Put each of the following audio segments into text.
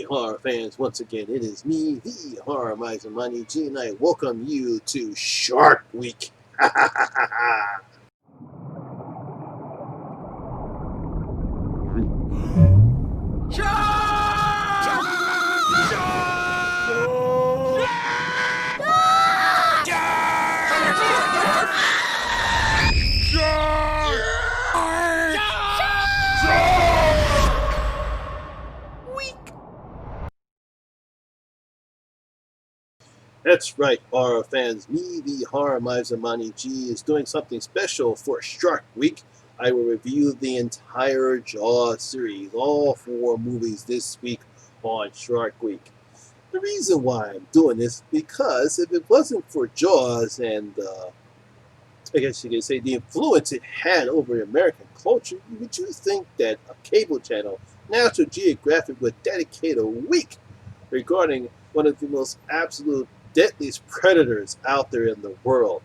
horror fans, once again, it is me, the Horror Miser Monty G, and I welcome you to Shark Week. That's right, horror fans. Me, the Horror Miser Monty G, is doing something special for Shark Week. I will review the entire Jaws series, all four movies this week on Shark Week. The reason why I'm doing this because if it wasn't for Jaws and I guess you could say the influence it had over American culture, would you think that a cable channel, National Geographic, would dedicate a week regarding one of the most absolute deadliest predators out there in the world?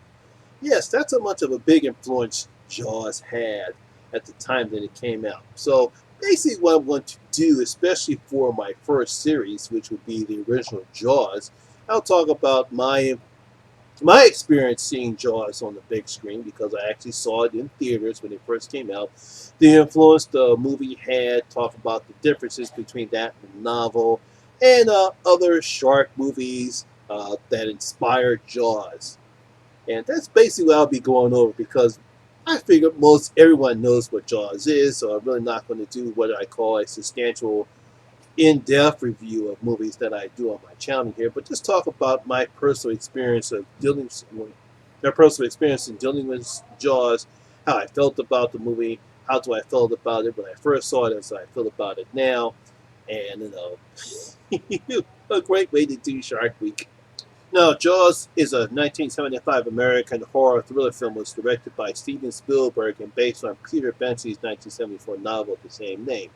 Yes, that's how much of a big influence Jaws had at the time that it came out. So basically what I want to do, especially for my first series, which would be the original Jaws, I'll talk about my experience seeing Jaws on the big screen because I actually saw it in theaters when it first came out. The influence the movie had, talk about the differences between that and the novel, and other shark movies that inspired Jaws. And that's basically what I'll be going over because I figure most everyone knows what Jaws is, so I'm really not going to do what I call a substantial in-depth review of movies that I do on my channel here, but just talk about my personal experience of their personal experience in dealing with Jaws, how I felt about the movie, how do I felt about it when I first saw it, as I feel about it now, and a great way to do Shark Week. Now, Jaws is a 1975 American horror thriller film. It was directed by Steven Spielberg and based on Peter Benchley's 1974 novel of the same name.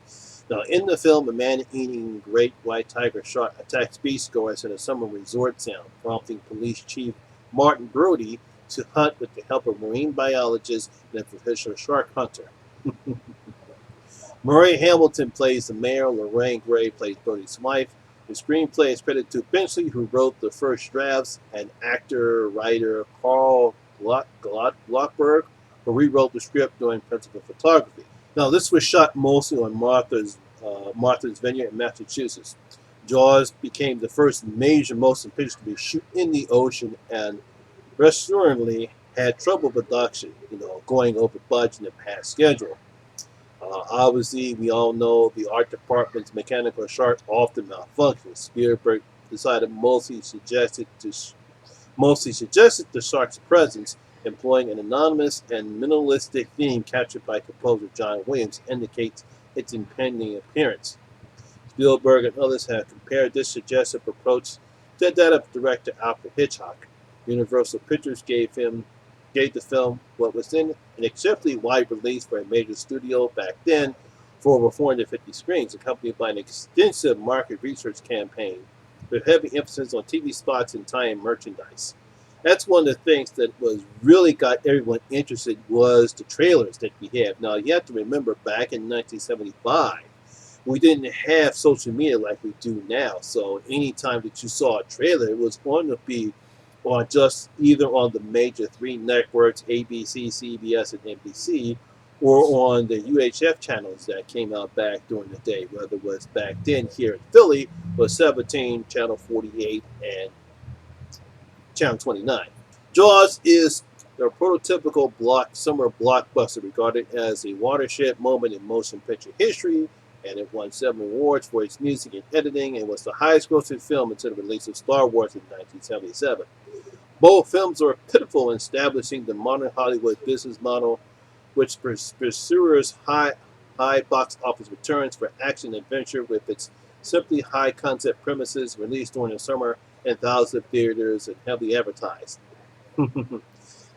Now, in the film, a man-eating great white tiger shark attacks beachgoers in a summer resort town, prompting police chief Martin Brody to hunt with the help of marine biologist and a professional shark hunter. Murray Hamilton plays the mayor. Lorraine Gray plays Brody's wife. The screenplay is credited to Benchley, who wrote the first drafts, and actor-writer Carl Glockberg, who rewrote the script doing principal photography. Now, this was shot mostly on Martha's Vineyard in Massachusetts. Jaws became the first major motion picture to be shot in the ocean, and reassuringly had trouble production, going over budget and past schedule. Obviously, we all know the art department's mechanical shark often malfunctions. Spielberg decided mostly suggested the shark's presence, employing an anonymous and minimalistic theme captured by composer John Williams indicates its impending appearance. Spielberg and others have compared this suggestive approach to that of director Alfred Hitchcock. Universal Pictures gave the film what was then an exceptionally wide release for a major studio back then for over 450 screens, accompanied by an extensive market research campaign with heavy emphasis on TV spots and tie-in merchandise. That's one of the things that was really got everyone interested was the trailers that we have. Now you have to remember back in 1975, we didn't have social media like we do now. So anytime that you saw a trailer, it was going to be on just either on the major three networks, ABC, CBS, and NBC, or on the UHF channels that came out back during the day, whether it was back then here in Philly was 17, Channel 48, and Channel 29. Jaws is a prototypical summer blockbuster regarded as a watershed moment in motion picture history, and it won 7 awards for its music and editing and was the highest grossing film until the release of Star Wars in 1977. Both films are pivotal in establishing the modern Hollywood business model, which pursues high box office returns for action and adventure with its simply high concept premises released during the summer in thousands of theaters and heavily advertised.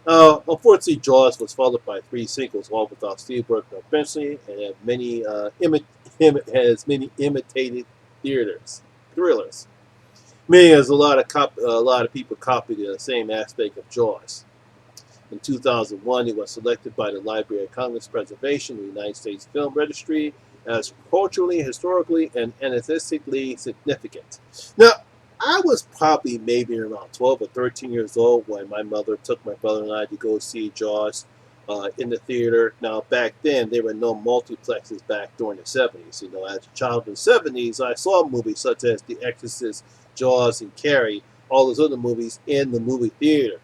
Unfortunately, Jaws was followed by 3 sequels, all without Spielberg nor Benchley, and has many imitated thrillers. Meaning, as a lot of people copied the same aspect of Jaws. In 2001, it was selected by the Library of Congress Preservation, the United States Film Registry, as culturally, historically, and aesthetically significant. Now, I was probably maybe around 12 or 13 years old when my mother took my brother and I to go see Jaws in the theater. Now, back then, there were no multiplexes back during the 70s. You know, as a child in the 70s, I saw movies such as The Exorcist, Jaws, and Carrie, all those other movies in the movie theater.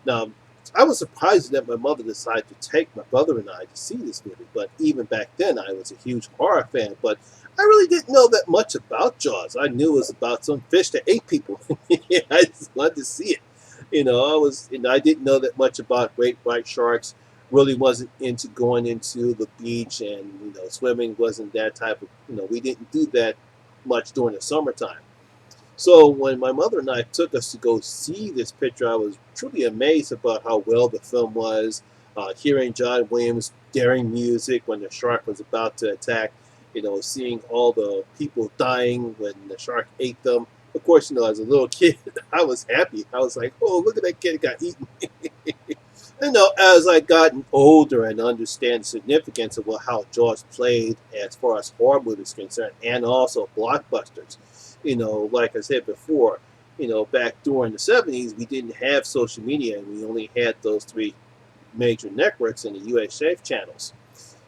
Now, I was surprised that my mother decided to take my brother and I to see this movie, but even back then, I was a huge horror fan. But I really didn't know that much about Jaws. I knew it was about some fish that ate people. I just wanted to see it. I didn't know that much about great white sharks. Really wasn't into going into the beach and swimming. Wasn't that type of we didn't do that much during the summertime. So when my mother and I took us to go see this picture, I was truly amazed about how well the film was. Hearing John Williams' daring music when the shark was about to attack, seeing all the people dying when the shark ate them. Of course, as a little kid, I was happy. I was like, "Oh, look at that kid got eaten." As I gotten older and understand the significance of how Jaws played as far as horror movies concerned, and also blockbusters. Like I said before, back during the 70s, we didn't have social media, and we only had those three major networks and the USA channels.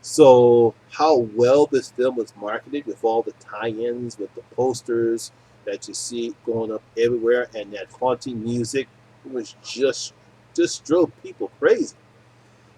So how well this film was marketed with all the tie-ins, with the posters that you see going up everywhere, and that haunting music was just drove people crazy.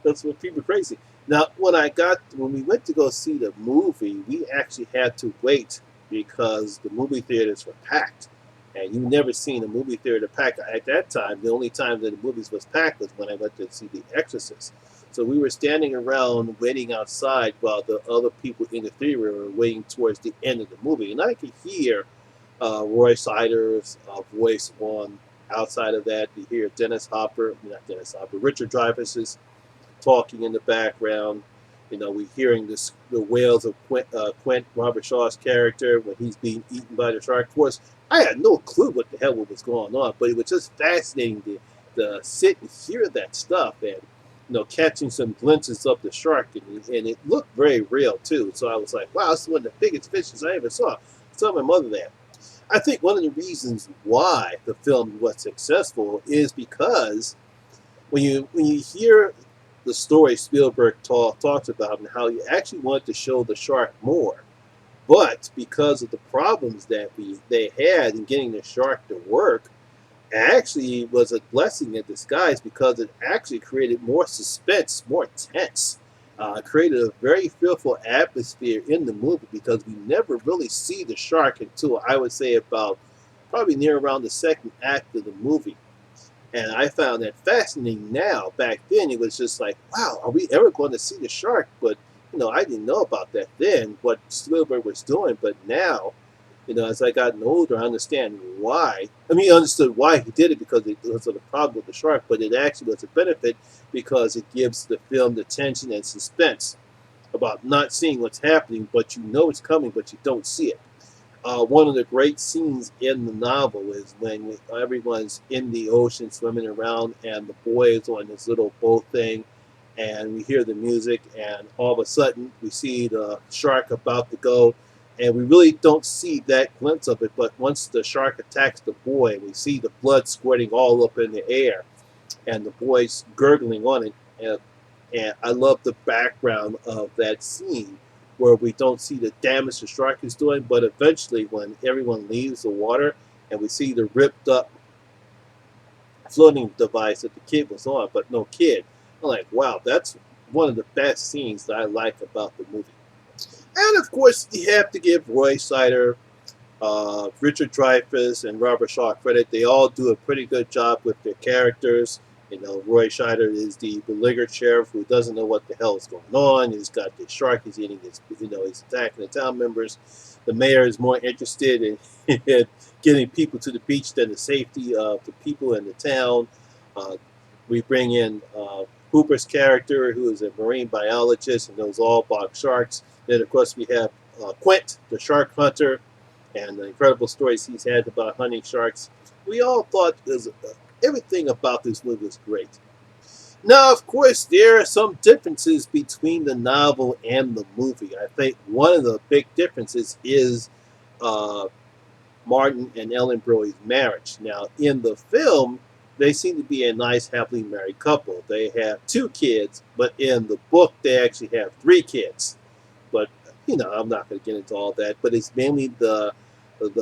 That's what people crazy. Now, when we went to go see the movie, we actually had to wait because the movie theaters were packed, and you never seen a movie theater packed at that time. The only time that the movies was packed was when I went to see The Exorcist. So we were standing around waiting outside while the other people in the theater were waiting towards the end of the movie, and I could hear Roy Sider's voice on. Outside of that, you hear not Dennis Hopper, Richard Dreyfuss's talking in the background. We hearing the wails of Quint, Robert Shaw's character, when he's being eaten by the shark. Of course, I had no clue what the hell was going on, but it was just fascinating to sit and hear that stuff, and catching some glimpses of the shark, and it looked very real too. So I was like, wow, this is one of the biggest fishes I ever saw. I saw my mother there. I think one of the reasons why the film was successful is because when you hear the story Spielberg talks about and how he actually wanted to show the shark more, but because of the problems that they had in getting the shark to work, actually was a blessing in disguise because it actually created more suspense, more tense. Created a very fearful atmosphere in the movie because we never really see the shark until I would say about probably near around the second act of the movie. And I found that fascinating now. Back then, it was just like, wow, are we ever going to see the shark? But, I didn't know about that then, what Spielberg was doing. But now, as I gotten older, I understand why. I mean, I understood why he did it because it was a problem with the shark, but it actually was a benefit because it gives the film the tension and suspense about not seeing what's happening, but you know it's coming, but you don't see it. One of the great scenes in the novel is when everyone's in the ocean swimming around, and the boy is on this little boat thing, and we hear the music, and all of a sudden we see the shark about to go, and we really don't see that glimpse of it. But once the shark attacks the boy, we see the blood squirting all up in the air, and the boy's gurgling on it. And I love the background of that scene where we don't see the damage the shark is doing, but eventually when everyone leaves the water and we see the ripped up floating device that the kid was on, but no kid, I'm like, wow, that's one of the best scenes that I like about the movie. And of course, you have to give Roy Sider, Richard Dreyfuss, and Robert Shaw credit. They all do a pretty good job with their characters. Roy Scheider is the beleaguered sheriff who doesn't know what the hell is going on. He's got the shark. He's eating his, he's attacking the town members. The mayor is more interested in getting people to the beach than the safety of the people in the town. Uh, we bring in Hooper's character, who is a marine biologist and knows all about sharks. Then, of course, we have Quint, the shark hunter, and the incredible stories he's had about hunting sharks. We all thought everything about this movie was great. Now, of course, there are some differences between the novel and the movie. I think one of the big differences is uh, Martin and Ellen Brody's marriage. Now, in the film, they seem to be a nice, happily married couple. They have two kids, but in the book, they actually have three kids. But I'm not going to get into all that. But it's mainly the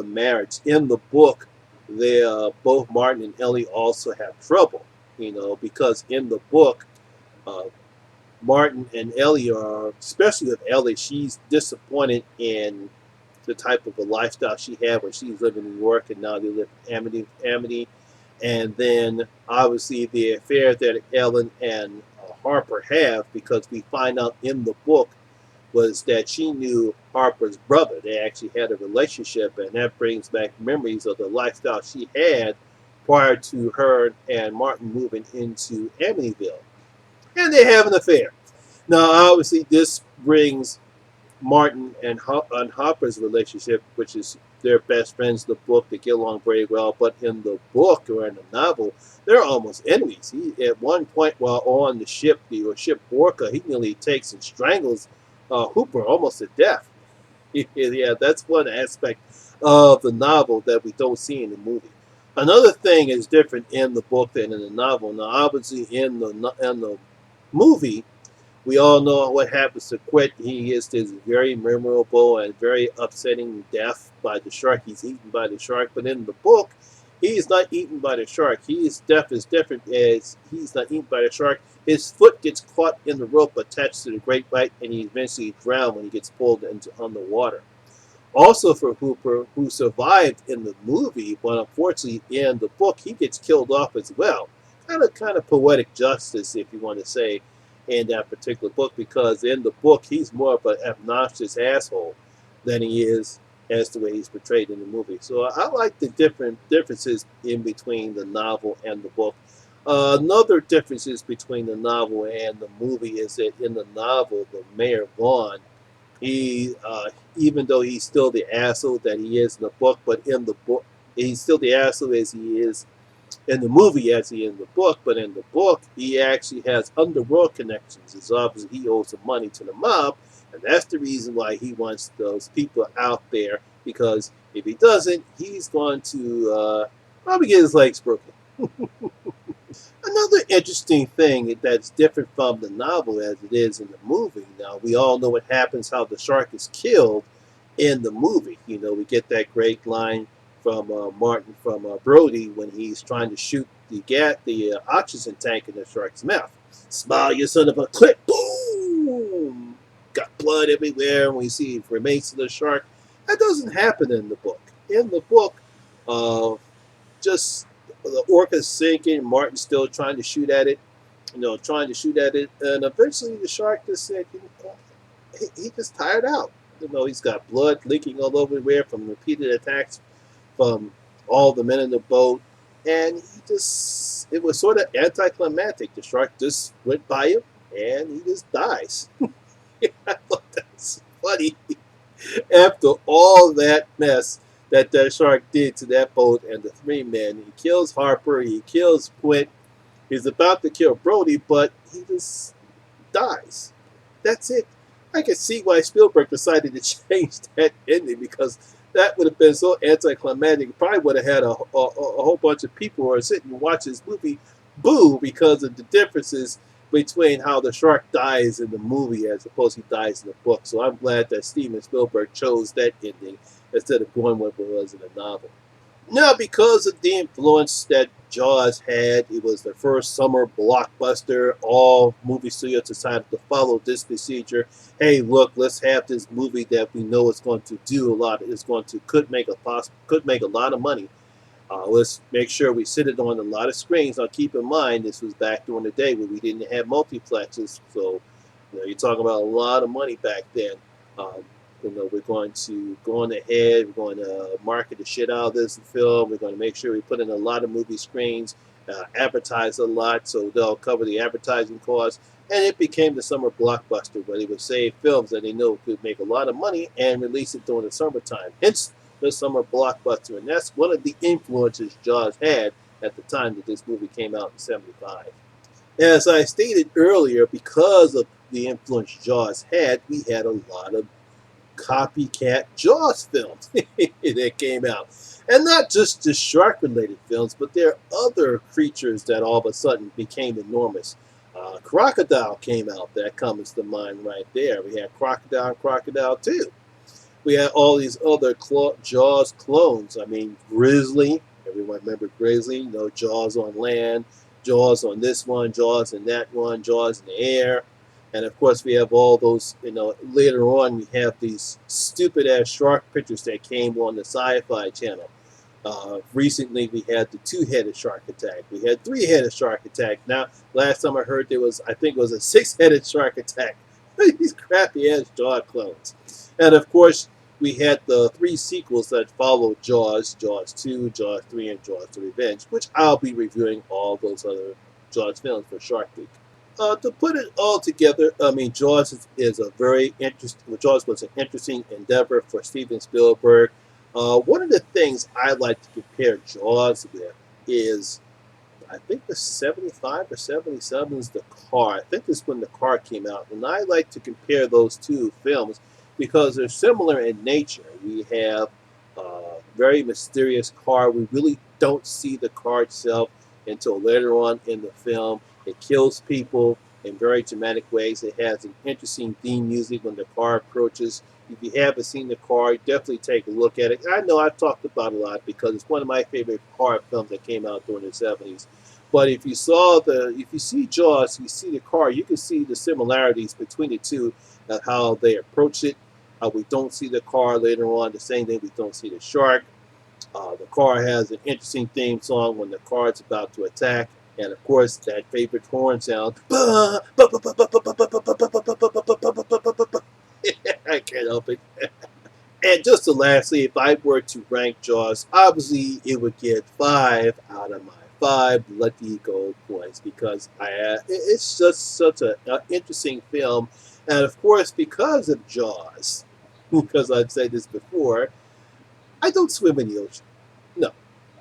marriage. In the book, they both Martin and Ellie also have trouble. Because in the book, uh, Martin and Ellie are, especially with Ellie, she's disappointed in the type of a lifestyle she had when she was living in New York, and now they live in Amity. And then obviously the affair that Ellen and Harper have, because we find out in the book was that she knew Harper's brother. They actually had a relationship, and that brings back memories of the lifestyle she had prior to her and Martin moving into Amityville. And they have an affair. Now, obviously, this brings Martin and Hopper's relationship, which is their best friends in the book. They get along very well, but in the book or in the novel, they're almost enemies. He, at one point, while on the ship, the ship Orca, he nearly takes and strangles Hooper almost to death. Yeah, that's one aspect of the novel that we don't see in the movie. Another thing is different in the book than in the novel. Now, obviously, in the movie, we all know what happens to Quit. He gets this very memorable and very upsetting death by the shark. He's eaten by the shark. But in the book, he is not eaten by the shark. His death is different as he's not eaten by the shark. His foot gets caught in the rope attached to the great white, and he eventually drowns when he gets pulled into underwater. Also for Hooper, who survived in the movie, but unfortunately in the book he gets killed off as well. Kind of poetic justice, if you want to say, in that particular book, because in the book he's more of an obnoxious asshole than he is as the way he's portrayed in the movie. So I like the different differences in between the novel and the book. Another differences between the novel and the movie is that in the novel, the Mayor Vaughn, he, even though he's still the asshole that he is in the book, but in the book, he's still the asshole as he is in the movie as he is in the book. But in the book, he actually has underworld connections. It's obvious he owes some money to the mob, and that's the reason why he wants those people out there. Because if he doesn't, he's going to probably get his legs broken. Another interesting thing that's different from the novel as it is in the movie. Now, we all know what happens, how the shark is killed in the movie. We get that great line from Martin from Brody when he's trying to shoot the oxygen tank in the shark's mouth. Smile, you son of a clip! Boom! Got blood everywhere, and we see remains of the shark. That doesn't happen in the book. In the book, uh, just the orca's sinking. Martin's still trying to shoot at it, and eventually the shark just said, he just tired out. He's got blood leaking all over everywhere from repeated attacks from all the men in the boat, and it was sort of anticlimactic. The shark just went by him, and he just dies. I thought that's funny. After all that mess that shark did to that boat and the three men, he kills Harper, he kills Quint, he's about to kill Brody, but he just dies. That's it. I can see why Spielberg decided to change that ending, because that would have been so anticlimactic. Probably would have had a whole bunch of people who are sitting and watching this movie boo because of the differences between how the shark dies in the movie as opposed to he dies in the book. So I'm glad that Steven Spielberg chose that ending instead of going with what was in the novel. Now, because of the influence that Jaws had, it was the first summer blockbuster. All movie studios decided to follow this procedure. Hey, look, let's have this movie that we know is going to do a lot. It's going to could make a lot of money. Let's make sure we sit it on a lot of screens. Now, keep in mind, this was back during the day when we didn't have multiplexes, so you're talking about a lot of money back then. Um, we're going to go on ahead. We're going to market the shit out of this film. We're going to make sure we put in a lot of movie screens, advertise a lot, so they'll cover the advertising costs. And it became the summer blockbuster where they would save films that they know could make a lot of money and release it during the summertime. Hence the summer blockbuster, and that's one of the influences Jaws had at the time that this movie came out in '75. As I stated earlier, because of the influence Jaws had, we had a lot of copycat Jaws films that came out. And not just the shark related films, but there are other creatures that all of a sudden became enormous. Crocodile came out, that comes to mind right there. We had Crocodile and Crocodile 2. We had all these other Jaws clones. I mean, Grizzly. Everyone remember Grizzly? You know, Jaws on land, Jaws on this one, Jaws in that one, Jaws in the air. And of course, we have all those, later on, we have these stupid ass shark pictures that came on the Sci Fi channel. Recently, we had the two-headed shark attack. We had three-headed shark attack. Now, last time I heard there was, I think it was a six-headed shark attack. These crappy-ass Jaws clones. And of course, we had the three sequels that followed Jaws, Jaws 2, Jaws 3, and Jaws the Revenge, which I'll be reviewing all those other Jaws films for Shark Week. To put it all together, I mean, Jaws is a very interesting. Jaws was an interesting endeavor for Steven Spielberg. One of the things I like to compare Jaws with is, I think the 75 or 77 is the car. I think this is when the car came out. And I like to compare those two films because they're similar in nature. We have a very mysterious car. We really don't see the car itself until later on in the film. It kills people in very dramatic ways. It has an interesting theme music when the car approaches. If you haven't seen the car, definitely take a look at it. I know I've talked about it a lot because it's one of my favorite horror films that came out during the 70s. But if you see Jaws, you see the car, you can see the similarities between the two, how they approach it. We don't see the car later on. The same thing, we don't see the shark. The car has an interesting theme song when the car is about to attack. And of course, that favorite horn sound. I can't help it. And just to lastly, if I were to rank Jaws, obviously it would get 5 out of my 5 lucky gold points because it's just such an interesting film. And of course, because of Jaws, because I've said this before, I don't swim in the ocean. No,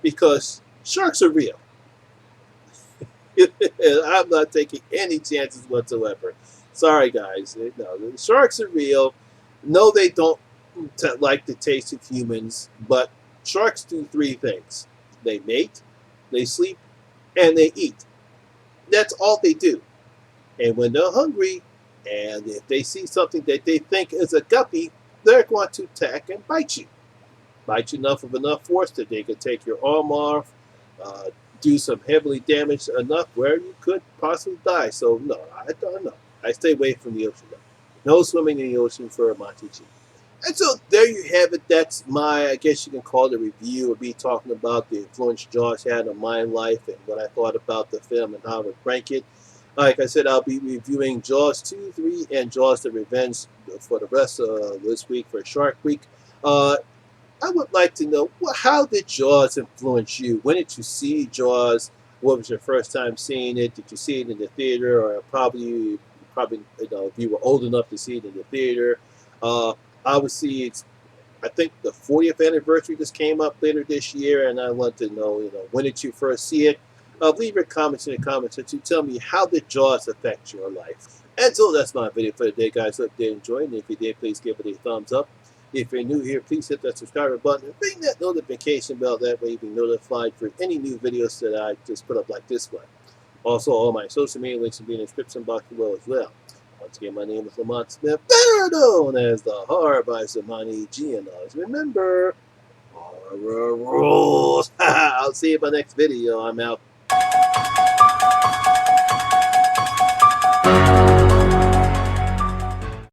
because sharks are real. I'm not taking any chances whatsoever. Sorry, guys. No, the sharks are real. No, they don't like the taste of humans, but sharks do 3 things: they mate, they sleep, and they eat. That's all they do. And when they're hungry, and if they see something that they think is a guppy, they're going to attack and bite you. Bite you enough force that they can take your arm off, uh, do some heavily damage enough where you could possibly die. So no, I don't know. I stay away from the ocean. No swimming in the ocean for Monty G. And so there you have it. That's my, I guess you can call it a review of me talking about the influence Jaws had on my life and what I thought about the film and how I would rank it. Like I said, I'll be reviewing Jaws 2, 3, and Jaws the Revenge for the rest of this week for Shark Week. I would like to know, how did Jaws influence you? When did you see Jaws? What was your first time seeing it? Did you see it in the theater, or probably if you were old enough to see it in the theater? Obviously, it's, I think the 40th anniversary just came up later this year, and I want to know, when did you first see it? Leave your comments in the comments section. Tell me, how did Jaws affect your life? And so that's my video for today, guys. Hope you enjoyed, and if you did, please give it a thumbs up. If you're new here, please hit that subscribe button and ring that notification bell. That way you'll be notified for any new videos that I just put up like this one. Also, all my social media links will be in the description box below as well. Once again, my name is Lamont Smith, better known as the Horror Miser Monty G. And always remember, horror rules. I'll see you in my next video. I'm out.